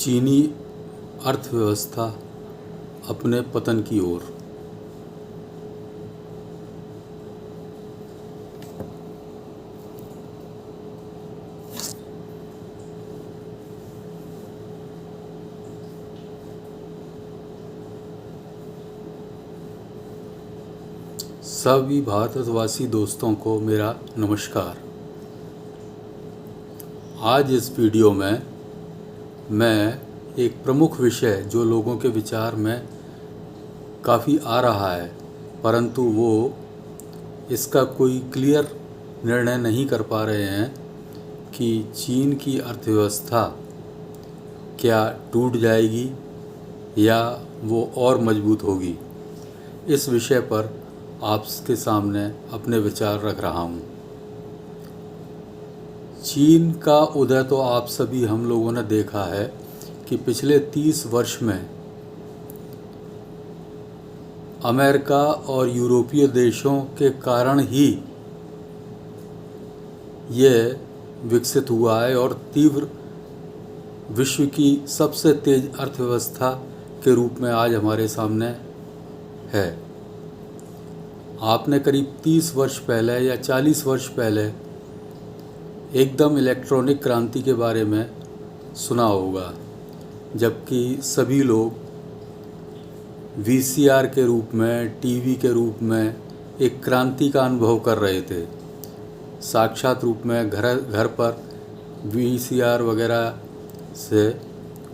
चीनी अर्थव्यवस्था अपने पतन की ओर। सभी भारतवासी दोस्तों को मेरा नमस्कार। आज इस वीडियो में मैं एक प्रमुख विषय जो लोगों के विचार में काफ़ी आ रहा है, परंतु वो इसका कोई क्लियर निर्णय नहीं कर पा रहे हैं कि चीन की अर्थव्यवस्था क्या टूट जाएगी या वो और मजबूत होगी। इस विषय पर आपके सामने अपने विचार रख रहा हूँ। चीन का उदय तो आप सभी हम लोगों ने देखा है कि पिछले 30 वर्ष में अमेरिका और यूरोपीय देशों के कारण ही ये विकसित हुआ है और तीव्र विश्व की सबसे तेज अर्थव्यवस्था के रूप में आज हमारे सामने है। आपने करीब 30 वर्ष पहले या 40 वर्ष पहले एकदम इलेक्ट्रॉनिक क्रांति के बारे में सुना होगा, जबकि सभी लोग वीसीआर के रूप में, टीवी के रूप में एक क्रांति का अनुभव कर रहे थे। साक्षात रूप में घर पर वीसीआर वगैरह से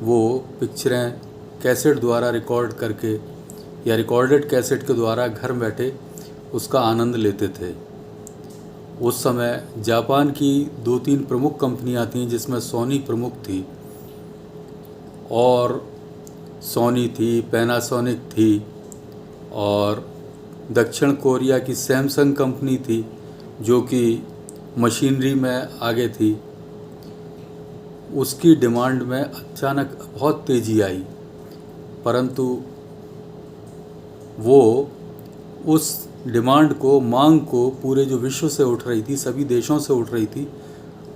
वो पिक्चरें कैसेट द्वारा रिकॉर्ड करके या रिकॉर्डेड कैसेट के द्वारा घर बैठे उसका आनंद लेते थे। उस समय जापान की 2-3 प्रमुख कंपनियां थीं, जिसमें सोनी प्रमुख थी और सोनी थी, पैनासोनिक थी और दक्षिण कोरिया की सैमसंग कंपनी थी जो कि मशीनरी में आगे थी। उसकी डिमांड में अचानक बहुत तेज़ी आई, परंतु वो उस डिमांड को, मांग को पूरे जो विश्व से उठ रही थी, सभी देशों से उठ रही थी,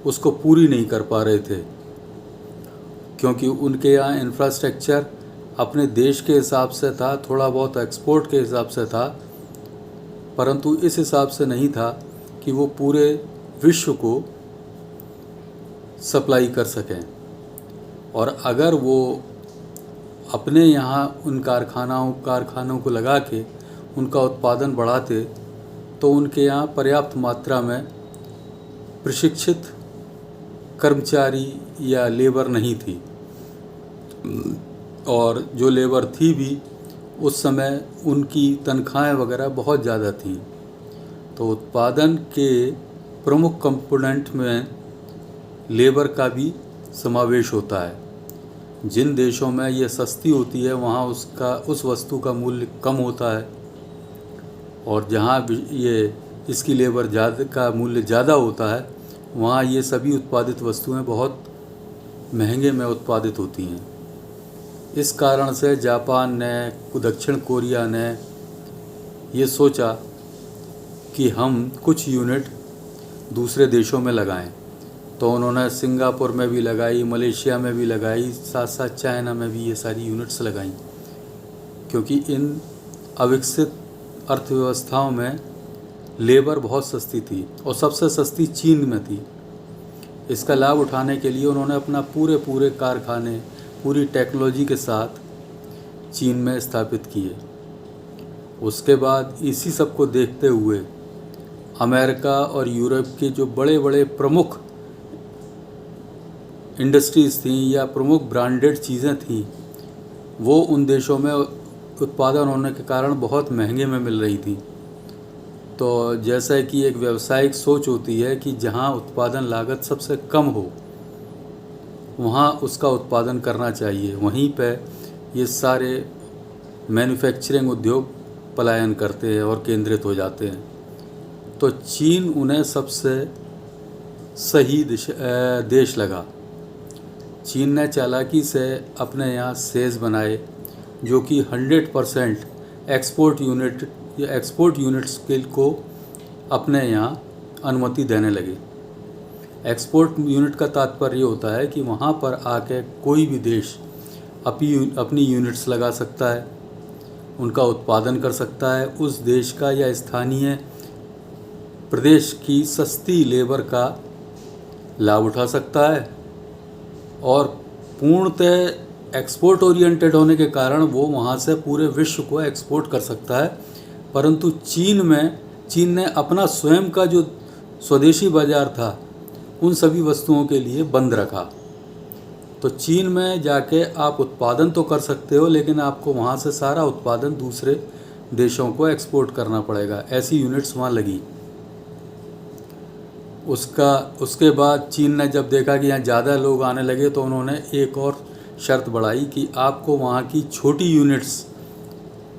उसको पूरी नहीं कर पा रहे थे, क्योंकि उनके यहाँ इंफ्रास्ट्रक्चर अपने देश के हिसाब से था, थोड़ा बहुत एक्सपोर्ट के हिसाब से था, परंतु इस हिसाब से नहीं था कि वो पूरे विश्व को सप्लाई कर सकें। और अगर वो अपने यहाँ उन कारखानों को लगा के उनका उत्पादन बढ़ाते तो उनके यहाँ पर्याप्त मात्रा में प्रशिक्षित कर्मचारी या लेबर नहीं थी, और जो लेबर थी भी उस समय उनकी तनख्वाहें वगैरह बहुत ज़्यादा थीं। तो उत्पादन के प्रमुख कंपोनेंट में लेबर का भी समावेश होता है। जिन देशों में ये सस्ती होती है वहाँ उस वस्तु का मूल्य कम होता है, और जहाँ ये इसकी लेबर का मूल्य ज़्यादा होता है वहाँ ये सभी उत्पादित वस्तुएं बहुत महंगे में उत्पादित होती हैं। इस कारण से जापान ने, दक्षिण कोरिया ने ये सोचा कि हम कुछ यूनिट दूसरे देशों में लगाएं। तो उन्होंने सिंगापुर में भी लगाई, मलेशिया में भी लगाई, साथ साथ चाइना में भी ये सारी यूनिट्स लगाई, क्योंकि इन अविकसित अर्थव्यवस्थाओं में लेबर बहुत सस्ती थी और सबसे सस्ती चीन में थी। इसका लाभ उठाने के लिए उन्होंने अपना पूरे कारखाने पूरी टेक्नोलॉजी के साथ चीन में स्थापित किए। उसके बाद इसी सब को देखते हुए अमेरिका और यूरोप के जो बड़े प्रमुख इंडस्ट्रीज़ थीं या प्रमुख ब्रांडेड चीज़ें थीं, वो उन देशों में उत्पादन होने के कारण बहुत महंगे में मिल रही थी। तो जैसा कि एक व्यावसायिक सोच होती है कि जहाँ उत्पादन लागत सबसे कम हो वहाँ उसका उत्पादन करना चाहिए, वहीं पे ये सारे मैन्युफैक्चरिंग उद्योग पलायन करते हैं और केंद्रित हो जाते हैं। तो चीन उन्हें सबसे सही देश लगा। चीन ने चालाकी से अपने यहाँ सेज बनाए जो कि 100% एक्सपोर्ट यूनिट्स को अपने यहाँ अनुमति देने लगे। एक्सपोर्ट यूनिट का तात्पर्य होता है कि वहाँ पर आके कोई भी देश अपनी यूनिट्स लगा सकता है, उनका उत्पादन कर सकता है, उस देश का या स्थानीय प्रदेश की सस्ती लेबर का लाभ उठा सकता है और पूर्णतः एक्सपोर्ट ओरिएंटेड होने के कारण वो वहाँ से पूरे विश्व को एक्सपोर्ट कर सकता है। परंतु चीन ने अपना स्वयं का जो स्वदेशी बाज़ार था उन सभी वस्तुओं के लिए बंद रखा। तो चीन में जाके आप उत्पादन तो कर सकते हो, लेकिन आपको वहाँ से सारा उत्पादन दूसरे देशों को एक्सपोर्ट करना पड़ेगा। ऐसी यूनिट्स वहाँ लगी। उसके बाद चीन ने जब देखा कि यहाँ ज़्यादा लोग आने लगे तो उन्होंने एक और शर्त बढ़ाई कि आपको वहाँ की छोटी यूनिट्स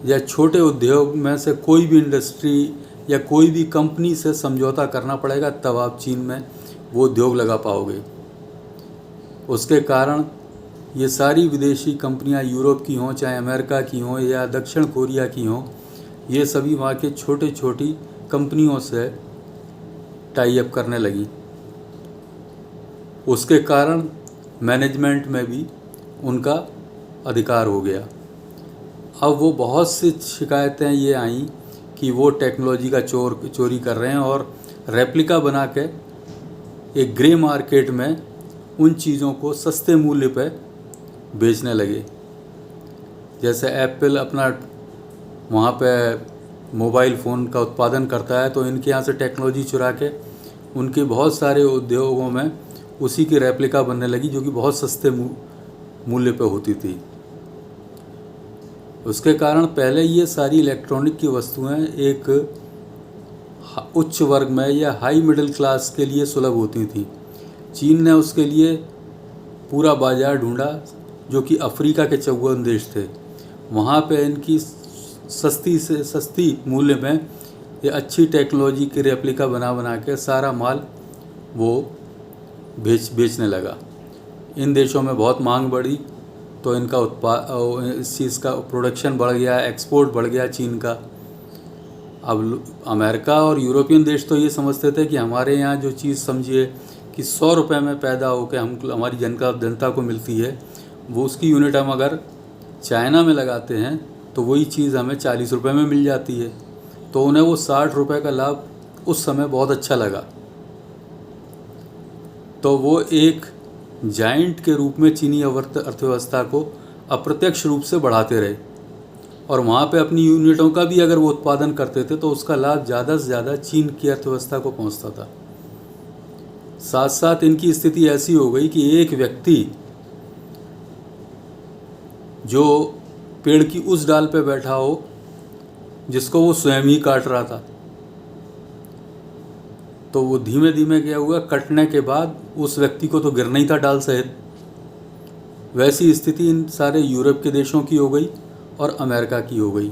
या छोटे उद्योग में से कोई भी इंडस्ट्री या कोई भी कंपनी से समझौता करना पड़ेगा, तब आप चीन में वो उद्योग लगा पाओगे। उसके कारण ये सारी विदेशी कंपनियां यूरोप की हों, चाहे अमेरिका की हों या दक्षिण कोरिया की हों, ये सभी वहाँ के छोटी कंपनियों से टाई अप करने लगी। उसके कारण मैनेजमेंट में भी उनका अधिकार हो गया। अब वो बहुत सी शिकायतें ये आईं कि वो टेक्नोलॉजी का चोरी कर रहे हैं और रेप्लिका बना के एक ग्रे मार्केट में उन चीज़ों को सस्ते मूल्य पर बेचने लगे। जैसे एप्पल अपना वहाँ पे मोबाइल फ़ोन का उत्पादन करता है, तो इनके यहाँ से टेक्नोलॉजी चुरा के उनके बहुत सारे उद्योगों में उसी की रेप्लिका बनने लगी, जो कि बहुत सस्ते मूल्य पे होती थी। उसके कारण पहले ये सारी इलेक्ट्रॉनिक की वस्तुएं एक उच्च वर्ग में या हाई मिडिल क्लास के लिए सुलभ होती थी। चीन ने उसके लिए पूरा बाज़ार ढूंढा, जो कि अफ्रीका के 54 देश थे। वहाँ पे इनकी सस्ती से सस्ती मूल्य में ये अच्छी टेक्नोलॉजी की रेप्लिका बना के सारा माल वो बेचने लगा। इन देशों में बहुत मांग बढ़ी, तो इनका इस चीज़ का प्रोडक्शन बढ़ गया, एक्सपोर्ट बढ़ गया चीन का। अब अमेरिका और यूरोपियन देश तो ये समझते थे कि हमारे यहाँ जो चीज़ समझिए कि 100 रुपये में पैदा होकर हमारी जनता को मिलती है, वो उसकी यूनिट हम अगर चाइना में लगाते हैं तो वही चीज़ हमें 40 रुपये में मिल जाती है। तो उन्हें वो 60 रुपये का लाभ उस समय बहुत अच्छा लगा। तो वो एक जाइंट के रूप में चीनी अर्थव्यवस्था को अप्रत्यक्ष रूप से बढ़ाते रहे और वहाँ पे अपनी यूनिटों का भी अगर वो उत्पादन करते थे तो उसका लाभ ज़्यादा से ज़्यादा चीन की अर्थव्यवस्था को पहुँचता था। साथ साथ इनकी स्थिति ऐसी हो गई कि एक व्यक्ति जो पेड़ की उस डाल पे बैठा हो जिसको वो स्वयं ही काट रहा था, तो वो धीमे धीमे क्या हुआ, कटने के बाद उस व्यक्ति को तो गिरना ही था डाल सहित। वैसी स्थिति इन सारे यूरोप के देशों की हो गई और अमेरिका की हो गई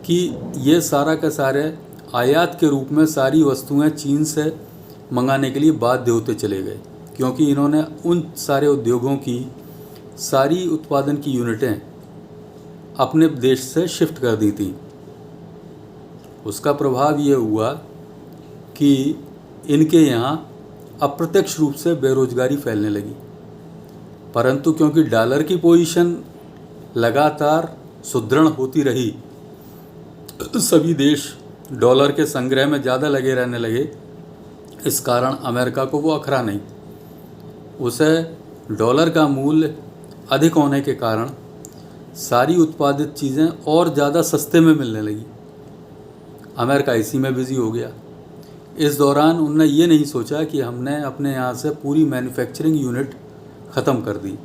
कि ये सारा के सारे आयात के रूप में सारी वस्तुएं चीन से मंगाने के लिए बाध्य होते चले गए, क्योंकि इन्होंने उन सारे उद्योगों की सारी उत्पादन की यूनिटें अपने देश से शिफ्ट कर दी थी। उसका प्रभाव ये हुआ कि इनके यहाँ अप्रत्यक्ष रूप से बेरोजगारी फैलने लगी। परंतु क्योंकि डॉलर की पोजीशन लगातार सुदृढ़ होती रही, सभी देश डॉलर के संग्रह में ज़्यादा लगे रहने लगे। इस कारण अमेरिका को वो अखरा नहीं, उसे डॉलर का मूल्य अधिक होने के कारण सारी उत्पादित चीज़ें और ज़्यादा सस्ते में मिलने लगी। अमेरिका इसी में बिज़ी हो गया। इस दौरान उन्होंने ये नहीं सोचा कि हमने अपने यहाँ से पूरी मैन्युफैक्चरिंग यूनिट ख़त्म कर दी,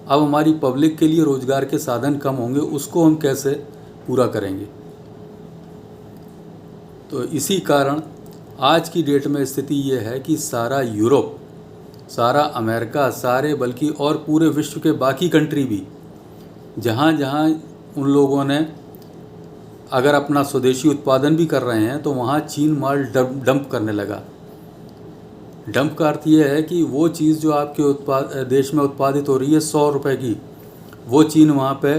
अब हमारी पब्लिक के लिए रोज़गार के साधन कम होंगे, उसको हम कैसे पूरा करेंगे। तो इसी कारण आज की डेट में स्थिति ये है कि सारा यूरोप, सारा अमेरिका, सारे बल्कि और पूरे विश्व के बाकी कंट्री भी, जहाँ जहाँ उन लोगों ने अगर अपना स्वदेशी उत्पादन भी कर रहे हैं तो वहाँ चीन माल डंप करने लगा। डंप का अर्थ ये है कि वो चीज़ जो आपके देश में उत्पादित हो रही है 100 रुपये की, वो चीन वहाँ पे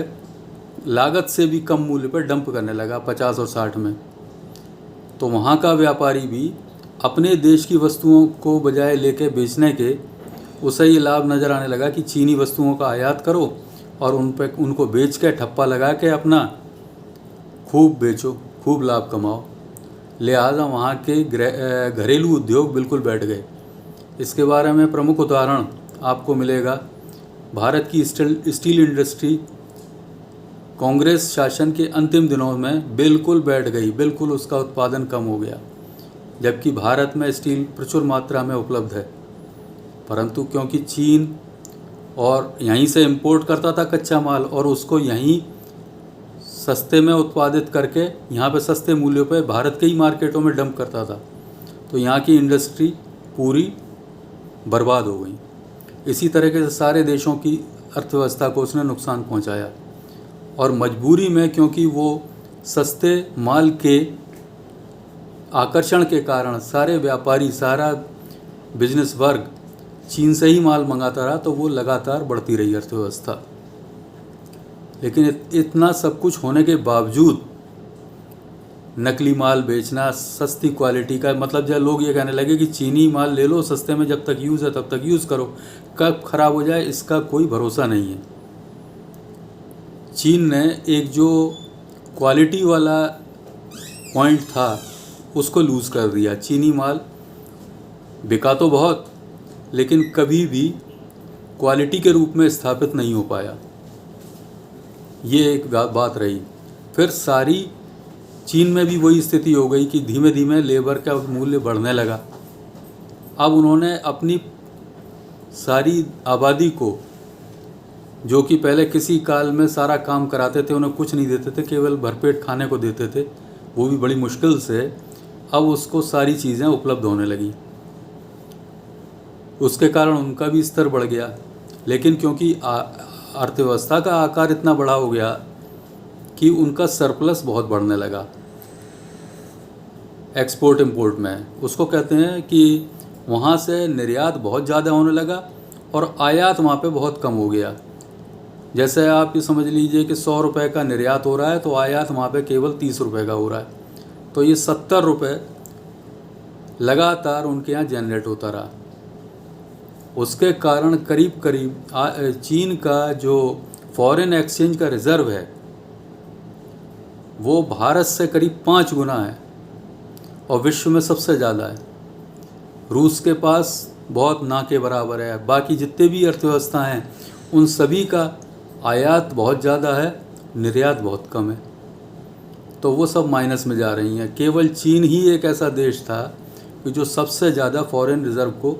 लागत से भी कम मूल्य पर डंप करने लगा 50 और 60 में। तो वहाँ का व्यापारी भी अपने देश की वस्तुओं को बजाय लेके बेचने के उसे ये लाभ नज़र आने लगा कि चीनी वस्तुओं का आयात करो और उनको बेच के ठप्पा लगा के अपना खूब बेचो, खूब लाभ कमाओ। लिहाजा वहाँ के घरेलू उद्योग बिल्कुल बैठ गए। इसके बारे में प्रमुख उदाहरण आपको मिलेगा। भारत की स्टील इंडस्ट्री कांग्रेस शासन के अंतिम दिनों में बिल्कुल बैठ गई, बिल्कुल उसका उत्पादन कम हो गया, जबकि भारत में स्टील प्रचुर मात्रा में उपलब्ध है। परंतु क्योंकि चीन और यहीं से इंपोर्ट करता था कच्चा माल और उसको यहीं सस्ते में उत्पादित करके यहाँ पे सस्ते मूल्यों पे भारत के ही मार्केटों में डंप करता था, तो यहाँ की इंडस्ट्री पूरी बर्बाद हो गई। इसी तरीके से सारे देशों की अर्थव्यवस्था को उसने नुकसान पहुँचाया और मजबूरी में, क्योंकि वो सस्ते माल के आकर्षण के कारण सारे व्यापारी, सारा बिजनेस वर्ग चीन से ही माल मंगाता रहा, तो वो लगातार बढ़ती रही अर्थव्यवस्था। लेकिन इतना सब कुछ होने के बावजूद नकली माल बेचना, सस्ती क्वालिटी का, मतलब जब लोग ये कहने लगे कि चीनी माल ले लो सस्ते में, जब तक यूज़ है तब तक यूज़ करो, कब ख़राब हो जाए इसका कोई भरोसा नहीं है। चीन ने एक जो क्वालिटी वाला पॉइंट था उसको लूज़ कर दिया। चीनी माल बिका तो बहुत, लेकिन कभी भी क्वालिटी के रूप में स्थापित नहीं हो पाया। ये एक बात रही। फिर सारी चीन में भी वही स्थिति हो गई कि धीमे धीमे लेबर का मूल्य बढ़ने लगा। अब उन्होंने अपनी सारी आबादी को, जो कि पहले किसी काल में सारा काम कराते थे, उन्हें कुछ नहीं देते थे, केवल भरपेट खाने को देते थे, वो भी बड़ी मुश्किल से, अब उसको सारी चीज़ें उपलब्ध होने लगी। उसके कारण उनका भी स्तर बढ़ गया। लेकिन क्योंकि अर्थव्यवस्था का आकार इतना बड़ा हो गया कि उनका सरप्लस बहुत बढ़ने लगा एक्सपोर्ट इंपोर्ट में। उसको कहते हैं कि वहाँ से निर्यात बहुत ज़्यादा होने लगा और आयात वहाँ पे बहुत कम हो गया। जैसे आप ये समझ लीजिए कि 100 रुपये का निर्यात हो रहा है तो आयात वहाँ पे केवल 30 रुपये का हो रहा है, तो ये 70 रुपये लगातार उनके यहाँ जनरेट होता रहा। उसके कारण करीब करीब चीन का जो फॉरेन एक्सचेंज का रिज़र्व है वो भारत से करीब 5 गुना है और विश्व में सबसे ज़्यादा है। रूस के पास बहुत ना के बराबर है। बाकी जितने भी अर्थव्यवस्था हैं उन सभी का आयात बहुत ज़्यादा है, निर्यात बहुत कम है, तो वो सब माइनस में जा रही हैं। केवल चीन ही एक ऐसा देश था कि जो सबसे ज़्यादा फॉरेन रिज़र्व को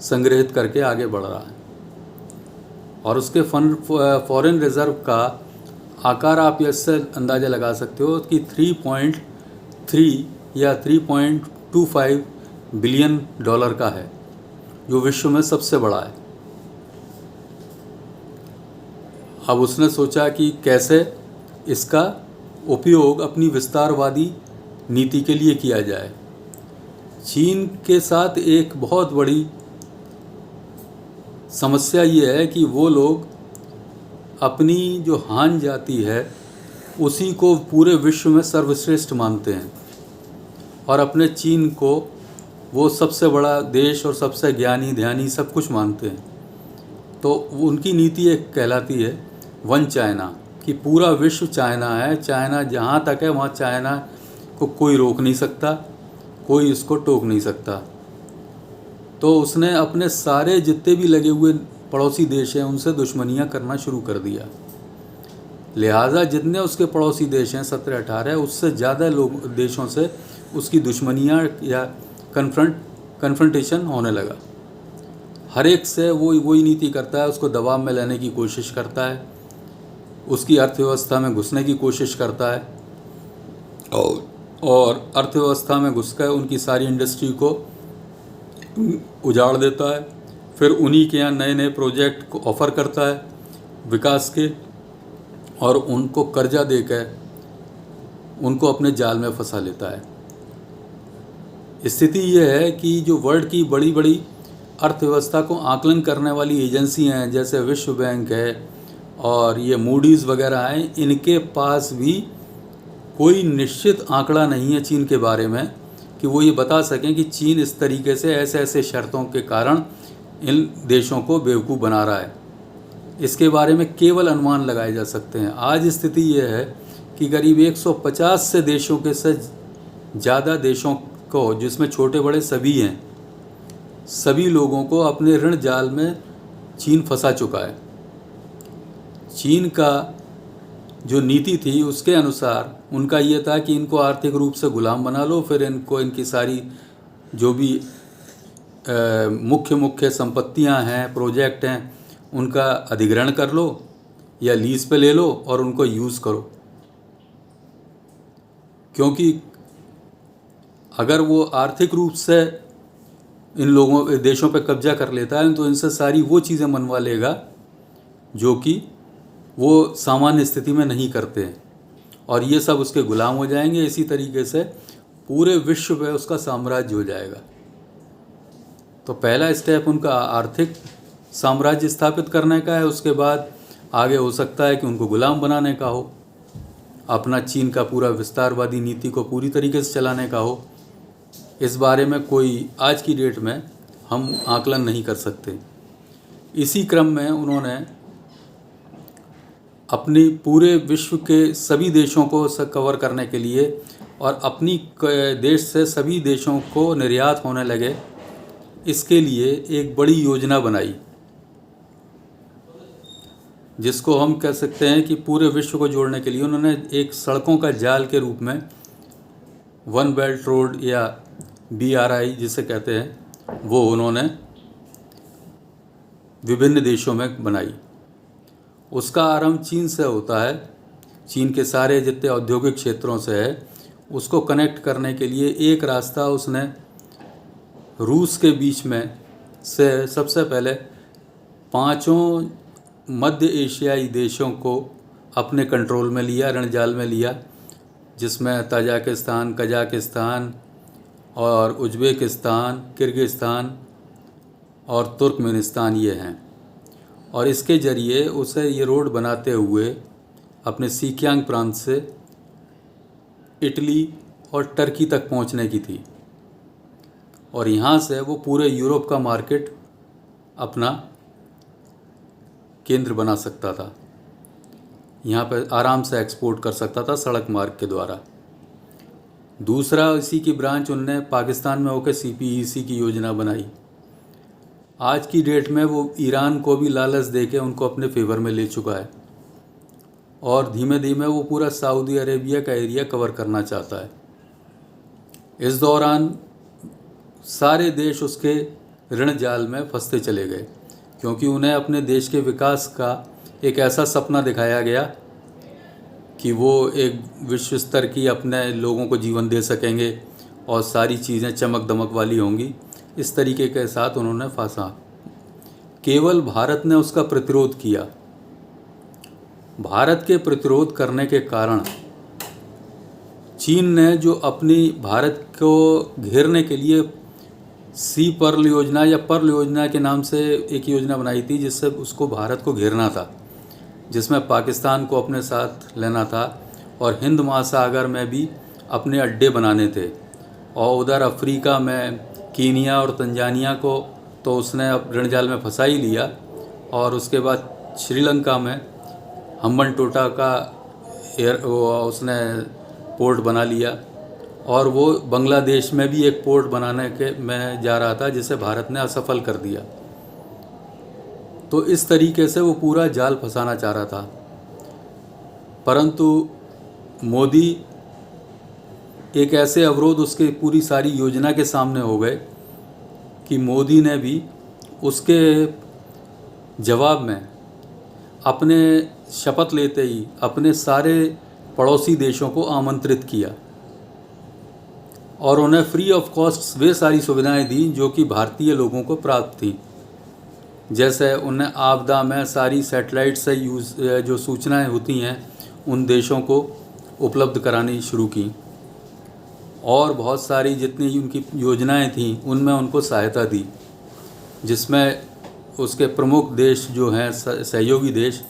संग्रहित करके आगे बढ़ रहा है। और उसके फॉरेन रिज़र्व का आकार आप इससे अंदाज़ा लगा सकते हो कि 3.3 या 3.25 बिलियन डॉलर का है, जो विश्व में सबसे बड़ा है। अब उसने सोचा कि कैसे इसका उपयोग अपनी विस्तारवादी नीति के लिए किया जाए। चीन के साथ एक बहुत बड़ी समस्या ये है कि वो लोग अपनी जो हान जाति है उसी को पूरे विश्व में सर्वश्रेष्ठ मानते हैं और अपने चीन को वो सबसे बड़ा देश और सबसे ज्ञानी ध्यानी सब कुछ मानते हैं। तो उनकी नीति एक कहलाती है वन चाइना, कि पूरा विश्व चाइना है, चाइना जहाँ तक है वहाँ चाइना को कोई रोक नहीं सकता, कोई इसको टोक नहीं सकता। तो उसने अपने सारे जितने भी लगे हुए पड़ोसी देश हैं उनसे दुश्मनियाँ करना शुरू कर दिया। लिहाजा जितने उसके पड़ोसी देश हैं 17-18, उससे ज़्यादा लोग देशों से उसकी दुश्मनियाँ या कन्फ्रंटेशन होने लगा। हर एक से वो वही नीति करता है, उसको दबाव में लेने की कोशिश करता है, उसकी अर्थव्यवस्था में घुसने की कोशिश करता है और अर्थव्यवस्था में घुसकर उनकी सारी इंडस्ट्री को उजाड़ देता है। फिर उन्हीं के यहाँ नए नए प्रोजेक्ट को ऑफ़र करता है विकास के और उनको कर्जा देकर उनको अपने जाल में फंसा लेता है। स्थिति ये है कि जो वर्ल्ड की बड़ी बड़ी अर्थव्यवस्था को आकलन करने वाली एजेंसियाँ हैं, जैसे विश्व बैंक है और ये मूडीज़ वगैरह हैं, इनके पास भी कोई निश्चित आंकड़ा नहीं है चीन के बारे में कि वो ये बता सकें कि चीन इस तरीके से ऐसे ऐसे शर्तों के कारण इन देशों को बेवकूफ़ बना रहा है। इसके बारे में केवल अनुमान लगाए जा सकते हैं। आज स्थिति ये है कि करीब 150 से देशों के से ज़्यादा देशों को, जिसमें छोटे बड़े सभी हैं, सभी लोगों को अपने ऋण जाल में चीन फंसा चुका है। चीन का जो नीति थी उसके अनुसार उनका ये था कि इनको आर्थिक रूप से गुलाम बना लो, फिर इनको इनकी सारी जो भी मुख्य संपत्तियां हैं, प्रोजेक्ट हैं, उनका अधिग्रहण कर लो या लीज पे ले लो और उनको यूज़ करो। क्योंकि अगर वो आर्थिक रूप से इन लोगों देशों पे कब्जा कर लेता है तो इनसे सारी वो चीज़ें मनवा लेगा जो कि वो सामान्य स्थिति में नहीं करते हैं, और ये सब उसके गुलाम हो जाएंगे। इसी तरीके से पूरे विश्व पे उसका साम्राज्य हो जाएगा। तो पहला स्टेप उनका आर्थिक साम्राज्य स्थापित करने का है, उसके बाद आगे हो सकता है कि उनको गुलाम बनाने का हो, अपना चीन का पूरा विस्तारवादी नीति को पूरी तरीके से चलाने का हो। इस बारे में कोई आज की डेट में हम आकलन नहीं कर सकते। इसी क्रम में उन्होंने अपनी पूरे विश्व के सभी देशों को कवर करने के लिए और अपनी देश से सभी देशों को निर्यात होने लगे, इसके लिए एक बड़ी योजना बनाई, जिसको हम कह सकते हैं कि पूरे विश्व को जोड़ने के लिए उन्होंने एक सड़कों का जाल के रूप में वन बेल्ट रोड या BRI जिसे कहते हैं, वो उन्होंने विभिन्न देशों में बनाई। उसका आरंभ चीन से होता है। चीन के सारे जितने औद्योगिक क्षेत्रों से है, उसको कनेक्ट करने के लिए एक रास्ता उसने रूस के बीच में से सबसे पहले 5 मध्य एशियाई देशों को अपने कंट्रोल में लिया, ऋण जाल में लिया, जिसमें ताजिकिस्तान, कजाकिस्तान और उज्बेकिस्तान, किर्गिस्तान और तुर्कमेनिस्तान ये हैं। और इसके ज़रिए उसे ये रोड बनाते हुए अपने सीकियांग प्रांत से इटली और टर्की तक पहुंचने की थी, और यहाँ से वो पूरे यूरोप का मार्केट अपना केंद्र बना सकता था। यहाँ पर आराम से एक्सपोर्ट कर सकता था सड़क मार्ग के द्वारा। दूसरा इसी की ब्रांच उनने पाकिस्तान में होकर CPEC की योजना बनाई। आज की डेट में वो ईरान को भी लालच देके उनको अपने फेवर में ले चुका है, और धीमे धीमे वो पूरा सऊदी अरेबिया का एरिया कवर करना चाहता है। इस दौरान सारे देश उसके ऋण जाल में फंसते चले गए, क्योंकि उन्हें अपने देश के विकास का एक ऐसा सपना दिखाया गया कि वो एक विश्व स्तर की अपने लोगों को जीवन दे सकेंगे और सारी चीज़ें चमक दमक वाली होंगी। इस तरीके के साथ उन्होंने फंसा। केवल भारत ने उसका प्रतिरोध किया। भारत के प्रतिरोध करने के कारण चीन ने जो अपनी भारत को घेरने के लिए सी पर्ल योजना या पर्ल योजना के नाम से एक योजना बनाई थी, जिससे उसको भारत को घेरना था, जिसमें पाकिस्तान को अपने साथ लेना था और हिंद महासागर में भी अपने अड्डे बनाने थे। और उधर अफ्रीका में कीनिया और तंजानिया को तो उसने ऋण जाल में फंसा ही लिया, और उसके बाद श्रीलंका में हम्बनटोटा का उसने पोर्ट बना लिया, और वो बांग्लादेश में भी एक पोर्ट बनाने के में जा रहा था, जिसे भारत ने असफल कर दिया। तो इस तरीके से वो पूरा जाल फंसाना चाह रहा था, परंतु मोदी एक ऐसे अवरोध उसके पूरी सारी योजना के सामने हो गए कि मोदी ने भी उसके जवाब में अपने शपथ लेते ही अपने सारे पड़ोसी देशों को आमंत्रित किया और उन्हें फ्री ऑफ कॉस्ट वे सारी सुविधाएं दी जो कि भारतीय लोगों को प्राप्त थी। जैसे उन्हें आपदा में सारी सैटेलाइट से जो सूचनाएं होती हैं उन देशों को उपलब्ध करानी शुरू की, और बहुत सारी जितनी उनकी योजनाएं थीं उनमें उनको सहायता दी, जिसमें उसके प्रमुख देश जो हैं सहयोगी देश,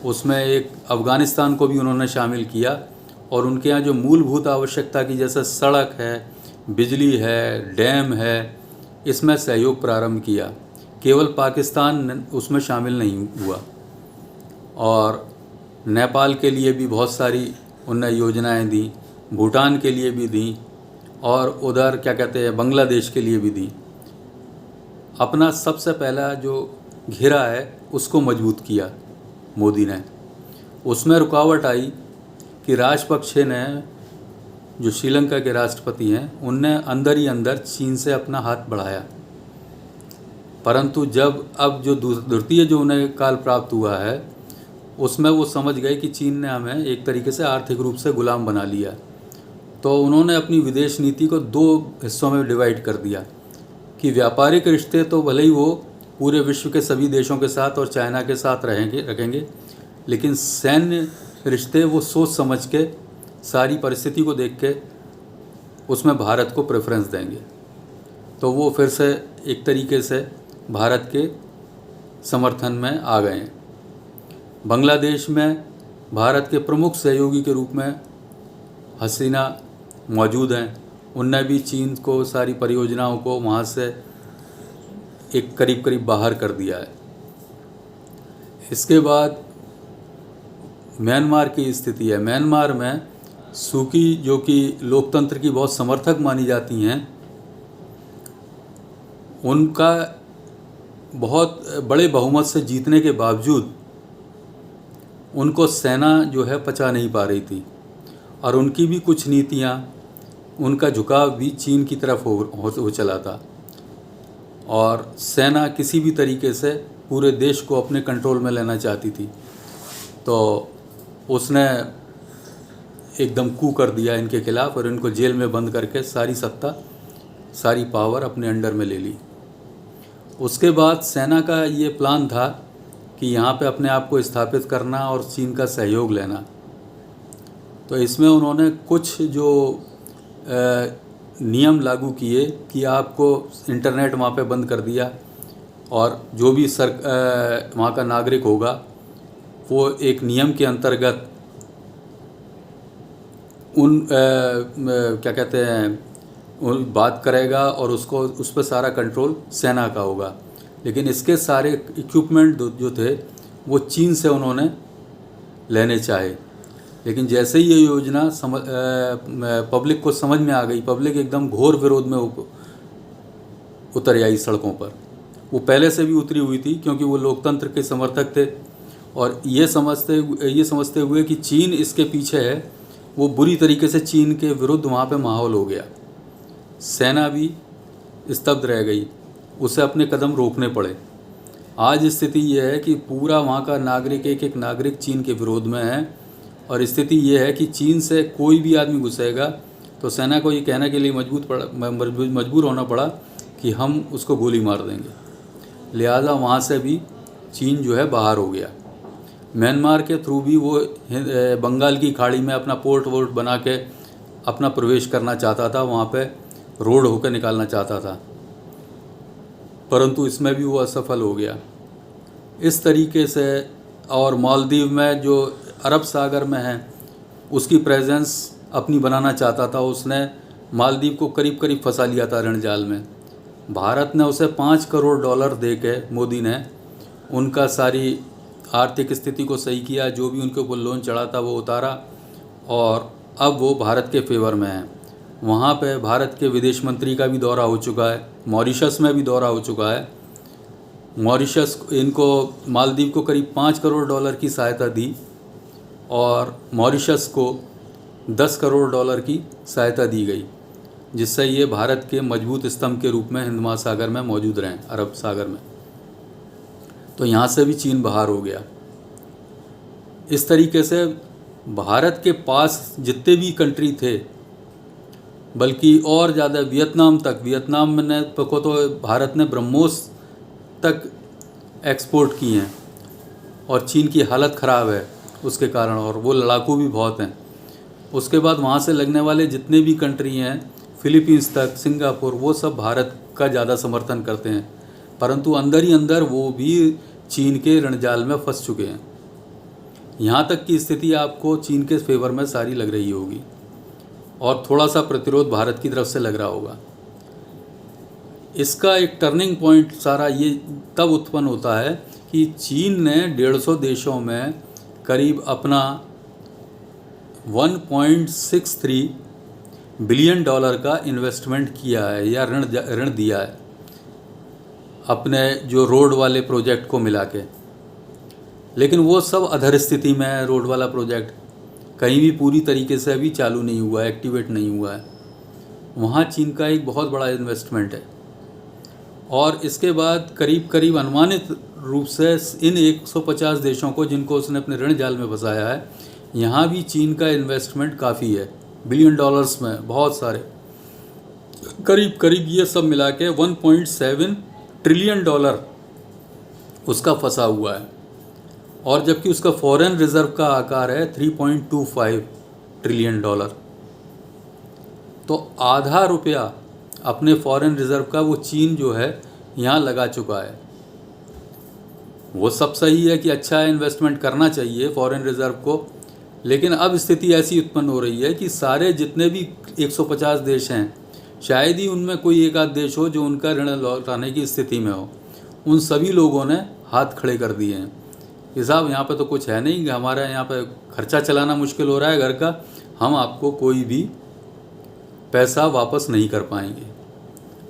उसमें एक अफ़गानिस्तान को भी उन्होंने शामिल किया। और उनके यहाँ जो मूलभूत आवश्यकता की जैसे सड़क है बिजली है, डैम है, इसमें सहयोग प्रारंभ किया। केवल पाकिस्तान उसमें शामिल नहीं हुआ। और नेपाल के लिए भी बहुत सारी उन्होंने योजनाएं दी, भूटान के लिए भी दी, और उधर क्या कहते हैं बांग्लादेश के लिए भी दी। अपना सबसे पहला जो घेरा है उसको मजबूत किया मोदी ने। उसमें रुकावट आई कि राजपक्षे ने, जो श्रीलंका के राष्ट्रपति हैं, उनने अंदर ही अंदर चीन से अपना हाथ बढ़ाया। परंतु जब अब जो द्वितीय जो उन्हें काल प्राप्त हुआ है उसमें वो समझ गए कि चीन ने हमें एक तरीके से आर्थिक रूप से गुलाम बना लिया। तो उन्होंने अपनी विदेश नीति को दो हिस्सों में डिवाइड कर दिया कि व्यापारिक रिश्ते तो भले ही वो पूरे विश्व के सभी देशों के साथ और चाइना के साथ रखेंगे, लेकिन सैन्य रिश्ते वो सोच समझ के, सारी परिस्थिति को देख के उसमें भारत को प्रेफरेंस देंगे। तो वो फिर से एक तरीके से भारत के समर्थन में आ गए हैं। बांग्लादेश में भारत के प्रमुख सहयोगी के रूप में हसीना मौजूद हैं। उनने भी चीन को सारी परियोजनाओं को वहाँ से एक करीब करीब बाहर कर दिया है। इसके बाद म्यांमार की स्थिति है। म्यांमार में सूकी, जो कि लोकतंत्र की बहुत समर्थक मानी जाती हैं, उनका बहुत बड़े बहुमत से जीतने के बावजूद उनको सेना जो है पचा नहीं पा रही थी, और उनकी भी कुछ नीतियाँ, उनका झुकाव भी चीन की तरफ हो चला था, और सेना किसी भी तरीके से पूरे देश को अपने कंट्रोल में लेना चाहती थी। तो उसने एकदम कू कर दिया इनके खिलाफ़ और इनको जेल में बंद करके सारी सत्ता, सारी पावर अपने अंडर में ले ली। उसके बाद सेना का ये प्लान था कि यहाँ पे अपने आप को स्थापित करना और चीन का सहयोग लेना। तो इसमें उन्होंने कुछ जो नियम लागू किए कि आपको इंटरनेट वहाँ पे बंद कर दिया, और जो भी वहाँ का नागरिक होगा वो एक नियम के अंतर्गत क्या कहते हैं बात करेगा, और उसको उस पर सारा कंट्रोल सेना का होगा। लेकिन इसके सारे इक्विपमेंट जो थे वो चीन से उन्होंने लेने चाहे। लेकिन जैसे ही ये योजना पब्लिक को समझ में आ गई, पब्लिक एकदम घोर विरोध में उतर आई सड़कों पर। वो पहले से भी उतरी हुई थी, क्योंकि वो लोकतंत्र के समर्थक थे, और ये समझते हुए कि चीन इसके पीछे है, वो बुरी तरीके से चीन के विरुद्ध वहाँ पे माहौल हो गया। सेना भी स्तब्ध रह गई, उसे अपने कदम रोकने पड़े। आज स्थिति ये है कि पूरा वहाँ का नागरिक, एक नागरिक चीन के विरोध में है, और स्थिति ये है कि चीन से कोई भी आदमी घुसेगा तो सेना को ये कहने के लिए मजबूर होना पड़ा कि हम उसको गोली मार देंगे। लिहाजा वहाँ से भी चीन जो है बाहर हो गया। म्यांमार के थ्रू भी वो बंगाल की खाड़ी में अपना पोर्ट वोर्ट बना के अपना प्रवेश करना चाहता था, वहाँ पे रोड होकर निकालना चाहता था, परंतु इसमें भी वो असफल हो गया। इस तरीके से, और मालदीव में जो अरब सागर में है उसकी प्रेजेंस अपनी बनाना चाहता था, उसने मालदीव को करीब करीब फंसा लिया था ऋण जाल में। भारत ने उसे $5 करोड़ दे के, मोदी ने उनका सारी आर्थिक स्थिति को सही किया, जो भी उनके ऊपर लोन चढ़ा था वो उतारा, और अब वो भारत के फेवर में है। वहाँ पे भारत के विदेश मंत्री का भी दौरा हो चुका है, मॉरिशस में भी दौरा हो चुका है। मॉरिशस इनको, मालदीव को करीब $5 करोड़ की सहायता दी, और मॉरिशस को $10 करोड़ की सहायता दी गई, जिससे ये भारत के मजबूत स्तंभ के रूप में हिंद महासागर में मौजूद रहें, अरब सागर में। तो यहाँ से भी चीन बाहर हो गया। इस तरीके से भारत के पास जितने भी कंट्री थे, बल्कि और ज़्यादा वियतनाम ने को तो भारत ने ब्रह्मोस तक एक्सपोर्ट किए हैं, और चीन की हालत ख़राब है उसके कारण, और वो लड़ाकू भी बहुत हैं। उसके बाद वहाँ से लगने वाले जितने भी कंट्री हैं, फिलीपींस तक, सिंगापुर, वो सब भारत का ज़्यादा समर्थन करते हैं, परंतु अंदर ही अंदर वो भी चीन के रणजाल में फंस चुके हैं। यहाँ तक की स्थिति आपको चीन के फेवर में सारी लग रही होगी। और थोड़ा सा प्रतिरोध भारत की तरफ से लग रहा होगा। इसका एक टर्निंग पॉइंट सारा ये तब उत्पन्न होता है कि चीन ने 150 देशों में करीब अपना 1.63 बिलियन डॉलर का इन्वेस्टमेंट किया है या ऋण दिया है अपने जो रोड वाले प्रोजेक्ट को मिला के। लेकिन वो सब अधर स्थिति में है। रोड वाला प्रोजेक्ट कहीं भी पूरी तरीके से अभी चालू नहीं हुआ है, एक्टिवेट नहीं हुआ है। वहाँ चीन का एक बहुत बड़ा इन्वेस्टमेंट है। और इसके बाद करीब करीब अनुमानित रूप से इन 150 देशों को जिनको उसने अपने ऋण जाल में फंसाया है, यहाँ भी चीन का इन्वेस्टमेंट काफ़ी है, बिलियन डॉलर्स में बहुत सारे, करीब करीब ये सब मिला के 1.7 ट्रिलियन डॉलर उसका फंसा हुआ है। और जबकि उसका फॉरेन रिजर्व का आकार है 3.25 ट्रिलियन डॉलर। तो आधा रुपया अपने फॉरेन रिजर्व का वो चीन जो है यहाँ लगा चुका है। वो सब सही है कि अच्छा इन्वेस्टमेंट करना चाहिए फॉरेन रिजर्व को, लेकिन अब स्थिति ऐसी उत्पन्न हो रही है कि सारे जितने भी 150 देश हैं, शायद ही उनमें कोई एक आध देश हो जो उनका ऋण लौटाने की स्थिति में हो। उन सभी लोगों ने हाथ खड़े कर दिए हैं कि साहब यहाँ पे तो कुछ है नहीं, हमारा यहाँ पे खर्चा चलाना मुश्किल हो रहा है घर का, हम आपको कोई भी पैसा वापस नहीं कर पाएंगे।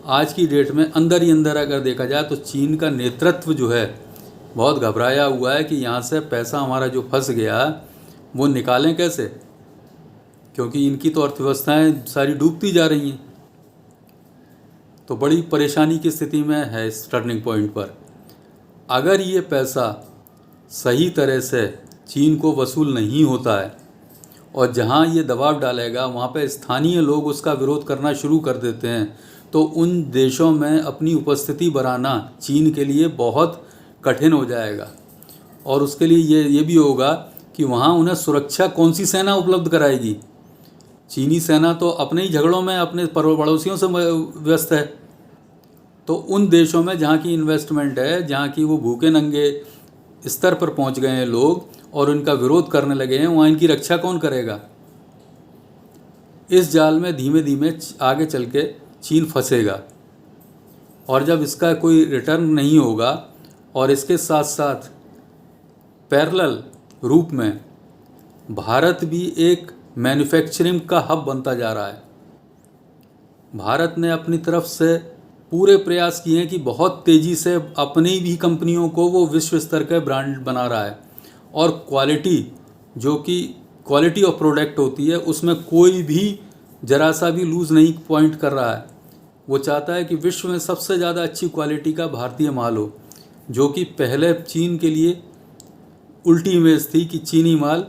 आज की डेट में अंदर ही अंदर अगर देखा जाए तो चीन का नेतृत्व जो है बहुत घबराया हुआ है कि यहाँ से पैसा हमारा जो फंस गया वो निकालें कैसे, क्योंकि इनकी तो अर्थव्यवस्थाएं सारी डूबती जा रही हैं। तो बड़ी परेशानी की स्थिति में है इस टर्निंग पॉइंट पर। अगर ये पैसा सही तरह से चीन को वसूल नहीं होता है और जहाँ ये दबाव डालेगा वहाँ पे स्थानीय लोग उसका विरोध करना शुरू कर देते हैं, तो उन देशों में अपनी उपस्थिति बढ़ाना चीन के लिए बहुत कठिन हो जाएगा। और उसके लिए ये भी होगा कि वहाँ उन्हें सुरक्षा कौन सी सेना उपलब्ध कराएगी। चीनी सेना तो अपने ही झगड़ों में अपने पड़ोसियों से व्यस्त है। तो उन देशों में जहाँ की इन्वेस्टमेंट है, जहाँ की वो भूखे नंगे स्तर पर पहुँच गए हैं लोग और उनका विरोध करने लगे हैं, वहाँ इनकी रक्षा कौन करेगा। इस जाल में धीमे धीमे आगे चल के चीन फंसेगा। और जब इसका कोई रिटर्न नहीं होगा और इसके साथ साथ पैरेलल रूप में भारत भी एक मैन्युफैक्चरिंग का हब बनता जा रहा है। भारत ने अपनी तरफ से पूरे प्रयास किए हैं कि बहुत तेज़ी से अपनी भी कंपनियों को वो विश्व स्तर का ब्रांड बना रहा है। और क्वालिटी, जो कि क्वालिटी ऑफ प्रोडक्ट होती है, उसमें कोई भी जरा सा भी लूज़ नहीं पॉइंट कर रहा है। वो चाहता है कि विश्व में सबसे ज़्यादा अच्छी क्वालिटी का भारतीय माल हो, जो कि पहले चीन के लिए उल्टी इमेज थी कि चीनी माल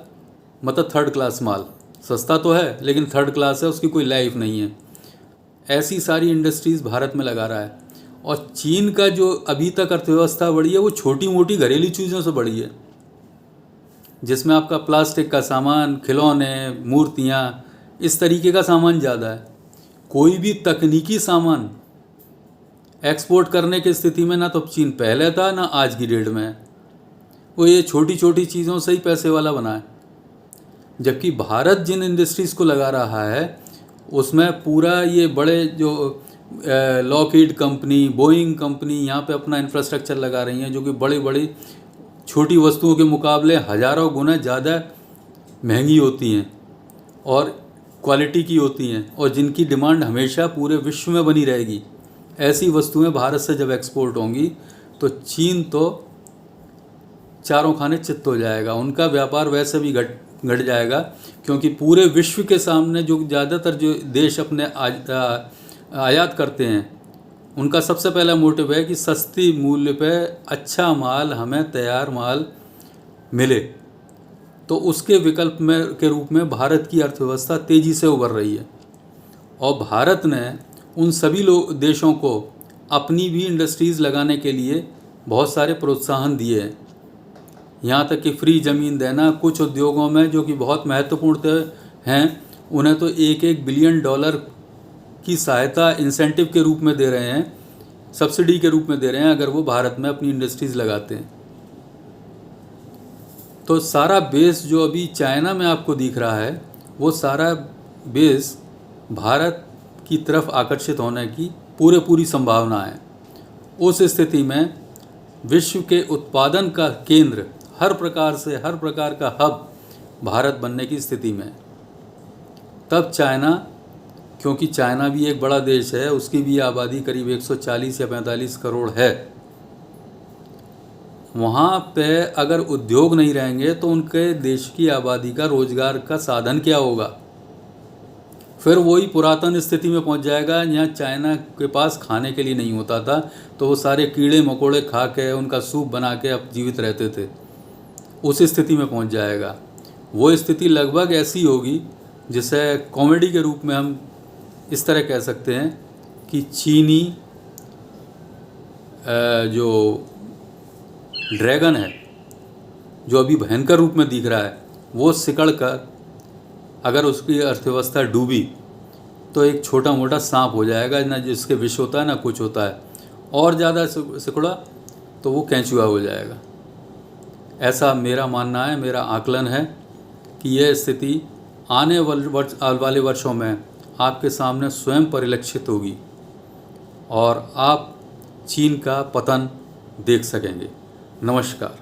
मतलब थर्ड क्लास माल, सस्ता तो है लेकिन थर्ड क्लास है, उसकी कोई लाइफ नहीं है। ऐसी सारी इंडस्ट्रीज़ भारत में लगा रहा है। और चीन का जो अभी तक अर्थव्यवस्था बढ़ी है वो छोटी मोटी घरेलू चीज़ों से बढ़ी है, जिसमें आपका प्लास्टिक का सामान, खिलौने, मूर्तियाँ, इस तरीके का सामान ज़्यादा है। कोई भी तकनीकी सामान एक्सपोर्ट करने की स्थिति में ना तो चीन पहले था ना आज की डेट में है। वो ये छोटी छोटी चीज़ों से ही पैसे वाला बना है। जबकि भारत जिन इंडस्ट्रीज़ को लगा रहा है उसमें पूरा ये बड़े जो लॉकहीड कंपनी, बोइंग कंपनी यहाँ पे अपना इंफ्रास्ट्रक्चर लगा रही हैं, जो कि बड़ी बड़ी छोटी वस्तुओं के मुकाबले हज़ारों गुना ज़्यादा महंगी होती हैं और क्वालिटी की होती हैं और जिनकी डिमांड हमेशा पूरे विश्व में बनी रहेगी। ऐसी वस्तुएं भारत से जब एक्सपोर्ट होंगी तो चीन तो चारों खाने चित्त हो जाएगा। उनका व्यापार वैसे भी घट जाएगा, क्योंकि पूरे विश्व के सामने जो ज़्यादातर जो देश अपने आयात करते हैं, उनका सबसे पहला मोटिव है कि सस्ती मूल्य पे अच्छा माल, हमें तैयार माल मिले। तो उसके विकल्प में के रूप में भारत की अर्थव्यवस्था तेज़ी से उभर रही है। और भारत ने उन सभी देशों को अपनी भी इंडस्ट्रीज़ लगाने के लिए बहुत सारे प्रोत्साहन दिए हैं। यहाँ तक कि फ्री ज़मीन देना, कुछ उद्योगों में जो कि बहुत महत्वपूर्ण हैं उन्हें तो $1 बिलियन की सहायता इंसेंटिव के रूप में दे रहे हैं, सब्सिडी के रूप में दे रहे हैं अगर वो भारत में अपनी इंडस्ट्रीज़ लगाते हैं। तो सारा बेस जो अभी चाइना में आपको दिख रहा है वो सारा बेस भारत की तरफ आकर्षित होने की पूरी संभावना है। उस स्थिति में विश्व के उत्पादन का केंद्र, हर प्रकार का हब भारत बनने की स्थिति में, तब चाइना, क्योंकि चाइना भी एक बड़ा देश है, उसकी भी आबादी करीब 140 या 45 करोड़ है, वहाँ पे अगर उद्योग नहीं रहेंगे तो उनके देश की आबादी का रोजगार का साधन क्या होगा? फिर वही पुरातन स्थिति में पहुँच जाएगा। यहाँ चाइना के पास खाने के लिए नहीं होता था तो वो सारे कीड़े मकोड़े खा के उनका सूप बना के अब जीवित रहते थे, उस स्थिति में पहुँच जाएगा। वो स्थिति लगभग ऐसी होगी जिसे कॉमेडी के रूप में हम इस तरह कह सकते हैं कि चीनी जो ड्रैगन है, जो अभी भयंकर रूप में दिख रहा है, वो सिकड़ कर अगर उसकी अर्थव्यवस्था डूबी तो एक छोटा मोटा सांप हो जाएगा, ना जिसके विष होता है ना कुछ होता है, और ज़्यादा सिकुड़ा तो वो केंचुआ हो जाएगा। ऐसा मेरा मानना है, मेरा आकलन है कि यह स्थिति आने वाले वर्षों में आपके सामने स्वयं परिलक्षित होगी और आप चीन का पतन देख सकेंगे। नमस्कार।